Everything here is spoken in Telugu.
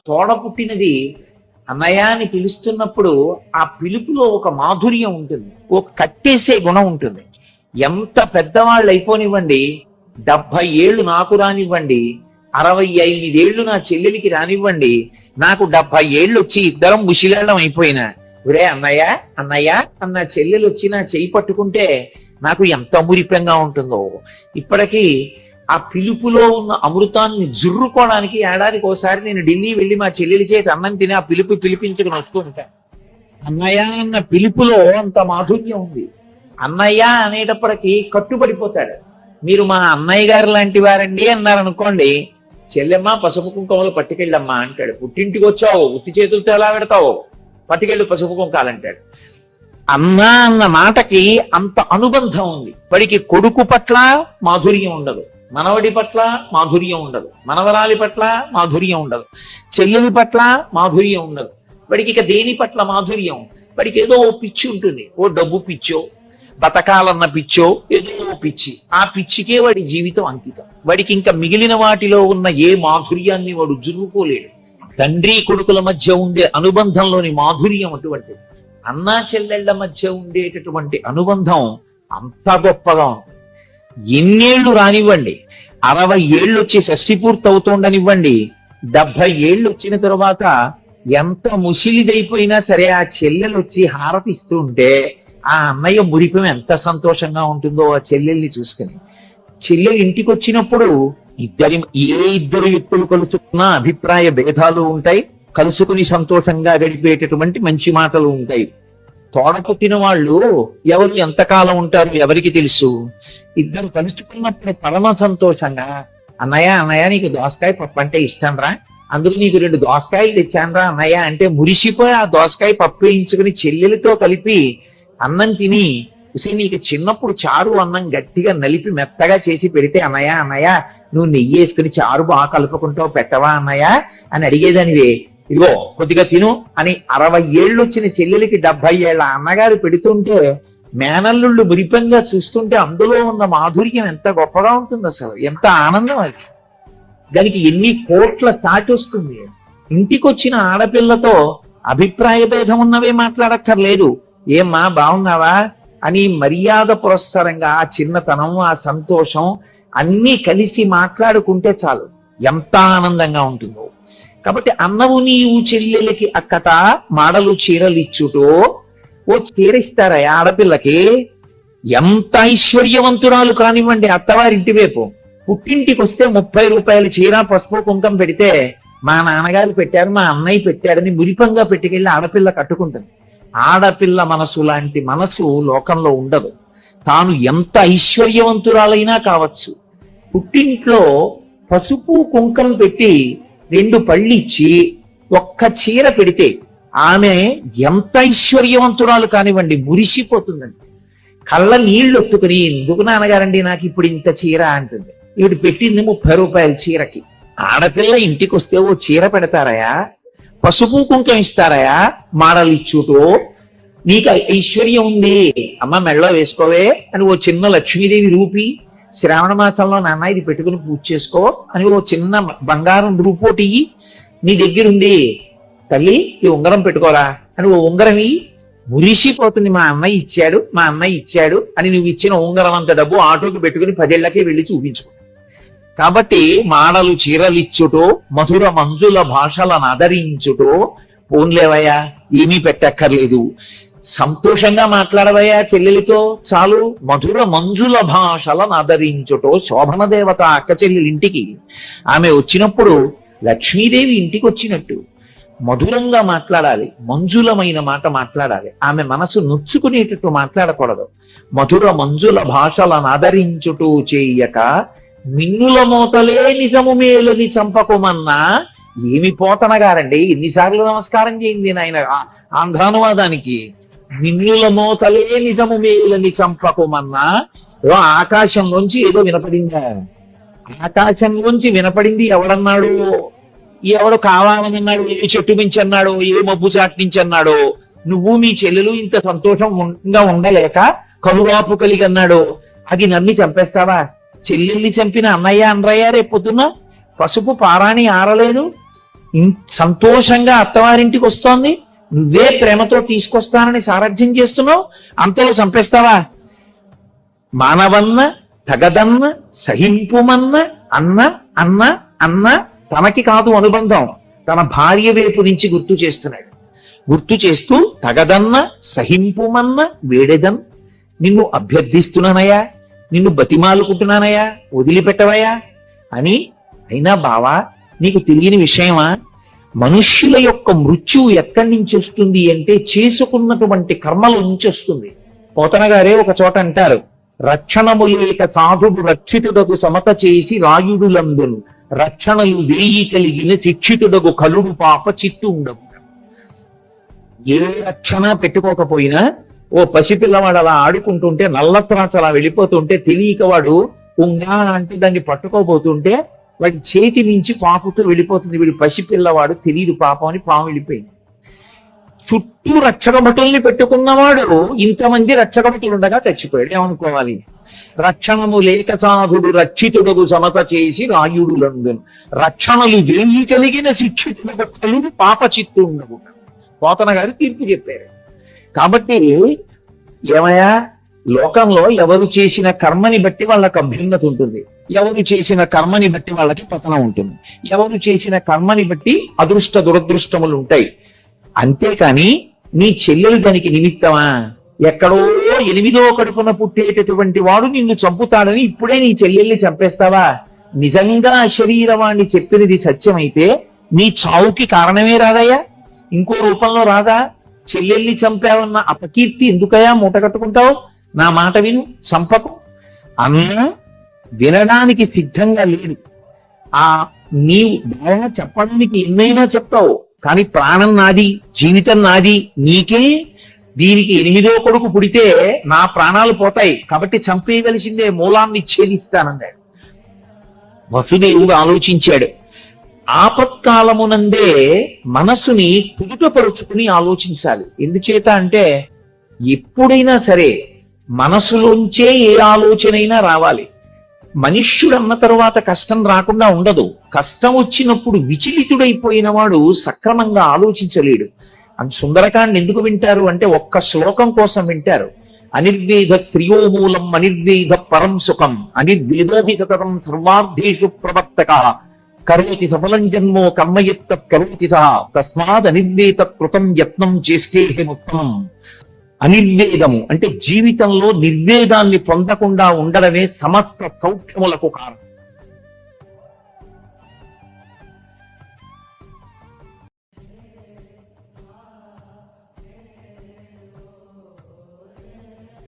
తోడ పుట్టినది అన్నయ్య అని పిలుస్తున్నప్పుడు ఆ పిలుపులో ఒక మాధుర్యం ఉంటుంది, ఒక కట్టేసే గుణం ఉంటుంది. ఎంత పెద్దవాళ్ళు అయిపోనివ్వండి, 70 ఏళ్ళు నాకు రానివ్వండి, 65 ఏళ్ళు నా చెల్లెలికి రానివ్వండి, నాకు 70 ఏళ్ళు వచ్చి ఇద్దరం ముసిలేళ్ళం అయిపోయినా ఒరే అన్నయ్య అన్నయ్య అన్న చెల్లెలు వచ్చి నా చెయ్యి పట్టుకుంటే నాకు ఎంత మురిపెంగా ఉంటుందో. ఇప్పటికీ ఆ పిలుపులో ఉన్న అమృతాన్ని జుర్రుకోవడానికి ఏడాదికి ఒకసారి నేను ఢిల్లీ వెళ్ళి మా చెల్లెలి చేతి అన్నం తిని ఆ పిలుపుని వస్తూ ఉంటాను. అన్నయ్య అన్న పిలుపులో అంత మాధుర్యం ఉంది. అన్నయ్య అనేటప్పటికీ కట్టుబడిపోతాడు. మీరు మా అన్నయ్య గారు లాంటి వారండి అన్నారనుకోండి, చెల్లెమ్మ పసుపు కుంకుమలు పట్టుకెళ్ళమ్మా అంటాడు. పుట్టింటికి వచ్చావు ఉత్తి చేతులతో ఎలా పెడతావు, పట్టుకెళ్ళు పసుపు కుంకాలంటాడు. అన్న అన్న మాటకి అంత అనుబంధం ఉంది. వాడికి కొడుకు పట్ల మాధుర్యం ఉండదు, మనవడి పట్ల మాధుర్యం ఉండదు, మనవరాలి పట్ల మాధుర్యం ఉండదు, చెల్లెలి పట్ల మాధుర్యం ఉండదు. వాడికి ఇక దేని పట్ల మాధుర్యం? వాడికి ఏదో ఓ పిచ్చి ఉంటుంది, ఓ డబ్బు పిచ్చో, బతకాలన్న పిచ్చో, ఏదో ఓ పిచ్చి. ఆ పిచ్చికే వాడి జీవితం అంకితం. వాడికి ఇంకా మిగిలిన వాటిలో ఉన్న ఏ మాధుర్యాన్ని వాడు జురుకోలేడు. తండ్రి కొడుకుల మధ్య ఉండే అనుబంధంలోని మాధుర్యం అటువంటిది. అన్నా చెల్లెళ్ల మధ్య ఉండేటటువంటి అనుబంధం అంత గొప్పగా ఉంటుంది. ఎన్నేళ్లు రానివ్వండి, 60 ఏళ్ళు వచ్చి షష్ఠి పూర్తి అవుతుండనివ్వండి, 70 ఏళ్ళు వచ్చిన తరువాత ఎంత ముసిలిదైపోయినా సరే ఆ చెల్లెలు వచ్చి హారతిస్తూ ఉంటే ఆ అన్నయ్య మురిపం ఎంత సంతోషంగా ఉంటుందో ఆ చెల్లెల్ని చూసుకుని. చెల్లెలు ఇంటికి వచ్చినప్పుడు ఇద్దరు వ్యక్తులు కలుసుకున్న అభిప్రాయ భేదాలు ఉంటాయి, కలుసుకుని సంతోషంగా గడిపేటటువంటి మంచి మాటలు ఉంటాయి. తోడ పుట్టిన వాళ్ళు ఎవరు ఎంతకాలం ఉంటారు ఎవరికి తెలుసు. ఇద్దరు కలుసుకున్నప్పుడు పరమ సంతోషంగా అన్నయ్య అన్నయ్య నీకు దోసకాయ పప్పు అంటే ఇష్టం రా, అందుకు నీకు 2 దోసకాయలు తెచ్చానరా అన్నయ్య అంటే మురిసిపోయి ఆ దోసకాయ పప్పు వేయించుకుని చెల్లెలతో కలిపి అన్నం తిని, నీకు చిన్నప్పుడు చారు అన్నం గట్టిగా నలిపి మెత్తగా చేసి పెడితే అన్నయ్య అన్నయ్య నువ్వు నెయ్యి వేసుకుని చారు బాగా కలుపుకుంటావు పెట్టవా అన్నయ్య అని అడిగేదానివే, ఇదిగో కొద్దిగా తిను అని 60 ఏళ్ళు వచ్చిన చెల్లెలికి 70 ఏళ్ల అన్నగారు పెడుతుంటే మేనల్లుళ్ళు మురిపంగా చూస్తుంటే అందులో ఉన్న మాధుర్యం ఎంత గొప్పగా ఉంటుంది. అసలు ఎంత ఆనందం అది. దానికి ఎన్ని కోట్ల సాటి వస్తుంది. ఇంటికొచ్చిన ఆడపిల్లతో అభిప్రాయ భేదం ఉన్నవే మాట్లాడక్కర్లేదు. ఏమ్మా బాగున్నావా అని మర్యాద పురస్సరంగా ఆ చిన్నతనం ఆ సంతోషం అన్ని కలిసి మాట్లాడుకుంటే చాలు, ఎంత ఆనందంగా ఉంటుందో. కాబట్టి అన్నవు నీవు చెల్లెలకి అక్కట మాడలు చీరలిచ్చుటో, ఓ చీర ఇస్తారా ఆడపిల్లకి? ఎంత ఐశ్వర్యవంతురాలు కానివ్వండి అత్తవారింటి వైపు, పుట్టింటికి వస్తే 30 రూపాయల చీర పసుపు కుంకం పెడితే మా నాన్నగారు పెట్టారు మా అన్నయ్య పెట్టారని మురిపంగా పెట్టుకెళ్ళి ఆడపిల్ల కట్టుకుంటుంది. ఆడపిల్ల మనసు లాంటి మనసు లోకంలో ఉండదు. తాను ఎంత ఐశ్వర్యవంతురాలైనా కావచ్చు, పుట్టింట్లో పసుపు కుంకం పెట్టి 2 పళ్ళిచ్చి ఒక్క చీర పెడితే ఆమె ఎంత ఐశ్వర్యవంతురాలు కానివ్వండి మురిసిపోతుందండి. కళ్ళ నీళ్లు ఒత్తుకుని ఎందుకు నాన్నగారండి నాకు ఇప్పుడు ఇంత చీర అంటుంది. ఈవిడ పెట్టింది 30 రూపాయల చీరకి. ఆడపిల్ల ఇంటికి వస్తే ఓ చీర పెడతారయా, పసుపు కుంకం ఇస్తారయా, మాడలు ఇచ్చుటో, నీకు ఐశ్వర్యం ఉంది అమ్మ మెళ్ళో వేసుకోవే అని ఓ చిన్న లక్ష్మీదేవి రూపి, శ్రావణ మాసంలో నాన్న ఇది పెట్టుకుని పూజ చేసుకో అని ఓ చిన్న బంగారం రూపోటి నీ దగ్గరుంది తల్లి ఈ ఉంగరం పెట్టుకోరా అని ఓ ఉంగరం మురిసిపోతుంది. మా అన్నయ్య ఇచ్చాడు మా అన్నయ్య ఇచ్చాడు అని నువ్వు ఇచ్చిన ఉంగరం అంత డబ్బు ఆటోకి పెట్టుకుని 10 ఏళ్లకే వెళ్ళి చూపించుకో. కాబట్టి మాడలు చీరలిచ్చుటో, మధుర మంజుల భాషలను ఆదరించుటో, పోన్లేవయ్యా ఏమీ పెట్టక్కర్లేదు, సంతోషంగా మాట్లాడవయ్యా చెల్లెలితో చాలు. మధుర మంజుల భాషలను ఆదరించుటో, శోభన దేవత అక్క చెల్లెలింటికి ఆమె వచ్చినప్పుడు లక్ష్మీదేవి ఇంటికి వచ్చినట్టు మధురంగా మాట్లాడాలి, మంజులమైన మాట మాట్లాడాలి. ఆమె మనసు నొచ్చుకునేటట్టు మాట్లాడకూడదు. మధుర మంజుల భాషలను ఆదరించుటూ చేయక మిన్నుల మోతలే నిజము మేలుని చంపకుమన్నా. ఏమి పోతనగారండి, ఎన్నిసార్లు నమస్కారం చేయింది నాయన ఆంధ్రానువాదానికి. మిన్నుల మోతలే నిజము మేలుని చంపకుమన్నా. ఆకాశంలోంచి ఏదో వినపడిందా? ఆకాశంలోంచి వినపడింది ఎవడన్నాడు? ఎవడు కావాలన్నాడు? ఏ చెట్టు మించి అన్నాడు? ఏ మబ్బు చాటు నుంచి అన్నాడు? నువ్వు మీ చెల్లెలు ఇంత సంతోషంగా ఉండలేక కలువాపు కలిగి అన్నాడు. అది నమ్మి చంపేస్తావా? చెల్లెల్ని చంపిన అన్నయ్య అనరయ్య రేపొద్దున పసుపు పారాణి ఆరలేదు, సంతోషంగా అత్తవారింటికి వస్తోంది, నువ్వే ప్రేమతో తీసుకొస్తానని సారథ్యం చేస్తున్నావు, అంతలో చంపేస్తావా? మానవన్న తగదన్న సహింపుమన్న అన్న అన్న అన్న తనకి కాదు అనుబంధం, తన భార్య వైపు నుంచి గుర్తు చేస్తున్నాడు. గుర్తు చేస్తూ తగదన్న సహింపుమన్న వేడెదన్, నిన్ను అభ్యర్థిస్తున్నానయ్యా, నిన్ను బతిమాలుకుంటున్నానయ్యా, వదిలిపెట్టవయ్యా అని. అయినా బావా నీకు తెలియని విషయమా? మనుష్యుల యొక్క మృత్యువు ఎక్కడి నుంచి వస్తుంది అంటే చేసుకున్నటువంటి కర్మల నుంచి వస్తుంది. పోతన గారే ఒక చోట అంటారు, రక్షణము లేక సాధుడు రక్షితుడకు సమత చేసి రాయుడులందును, రక్షణలు వేయి కలిగిన శిక్షితుడకు కలుడు పాప చిత్తు ఉండవు. ఏ రక్షణ పెట్టుకోకపోయినా ఓ పసిపిల్లవాడు అలా ఆడుకుంటుంటే, నల్లత్రాచ అలా వెళ్ళిపోతుంటే తెలియక వాడు ఉంగా అంటే దాన్ని పట్టుకోబోతుంటే వాడి చేతి నుంచి పాపుతూ వెళ్ళిపోతుంది. వీడు పసిపిల్లవాడు, తెలియదు పాపం అని పాము వెళ్ళిపోయింది. చుట్టూ రక్షక భటుల్ని పెట్టుకున్నవాడు ఇంతమంది రక్షక భటులు ఉండగా చచ్చిపోయాడు. ఏమనుకోవాలి? రక్షణము లేక సాధుడు రక్షితుడకు సమత చేసి రాయుడులందును, రక్షణలు వేయి కలిగిన శిక్షితుడకు కలుడు పాప చిత్తు ఉండవు. పోతన గారు తీర్పు చెప్పారు. కాబట్టి ఏమయ్యా, లోకంలో ఎవరు చేసిన కర్మని బట్టి వాళ్ళకి అభ్యున్నతి ఉంటుంది, ఎవరు చేసిన కర్మని బట్టి వాళ్ళకి పతనం ఉంటుంది, ఎవరు చేసిన కర్మని బట్టి అదృష్ట దురదృష్టములు ఉంటాయి. అంతేకాని నీ చెల్లెలు దానికి నిమిత్తమా? ఎక్కడో 8వ కడుపున పుట్టేటటువంటి వాడు నిన్ను చంపుతాడని ఇప్పుడే నీ చెల్లెల్ని చంపేస్తావా? నిజంగా శరీరవాణ్ణి చెప్పినది సత్యమైతే నీ చావుకి కారణమే రాదయ్యా, ఇంకో రూపంలో రాదా? చెల్లెల్ని చంపావన్న అపకీర్తి ఎందుకయ్యా మూట కట్టుకుంటావు? నా మాట విను, చంపకు అన్నా వినడానికి సిద్ధంగా లేదు. నీవు బాగా చెప్పడానికి ఎన్నైనా చెప్తావు, కానీ ప్రాణం నాది, జీవితం నాది, నీకే. దీనికి 8వ కొడుకు పుడితే నా ప్రాణాలు పోతాయి, కాబట్టి చంపేయవలసిందే, మూలాన్ని ఛేదిస్తానన్నాడు. వసుదేవుడు ఆలోచించాడు. ఆపత్కాలమునందే మనసుని కుదుటపరుచుకుని ఆలోచించాలి. ఎందుచేత అంటే ఎప్పుడైనా సరే మనసులోంచే ఏ ఆలోచనైనా రావాలి. మనుష్యుడు అన్న తరువాత కష్టం రాకుండా ఉండదు. కష్టం వచ్చినప్పుడు విచలితుడైపోయిన వాడు సక్రమంగా ఆలోచించలేడు. అంత సుందరకాండ ఎందుకు వింటారు అంటే ఒక్క శ్లోకం కోసం వింటారు. అనిర్వేద స్త్రియో మూలం అనిర్వేద పరం సుఖం, అనిర్వేదోభి సతతం సర్వార్థేషు ప్రవర్తక, కరోతి సఫలం జన్మో కర్మయత్త కరోతి సహా, తస్మాద్ అనిర్వేద కృతం యత్నం చేస్తేహముత్తం. అనిర్వేదము అంటే జీవితంలో నిర్వేదాన్ని పొందకుండా ఉండడమే సమస్త సౌఖ్యములకు కారణం.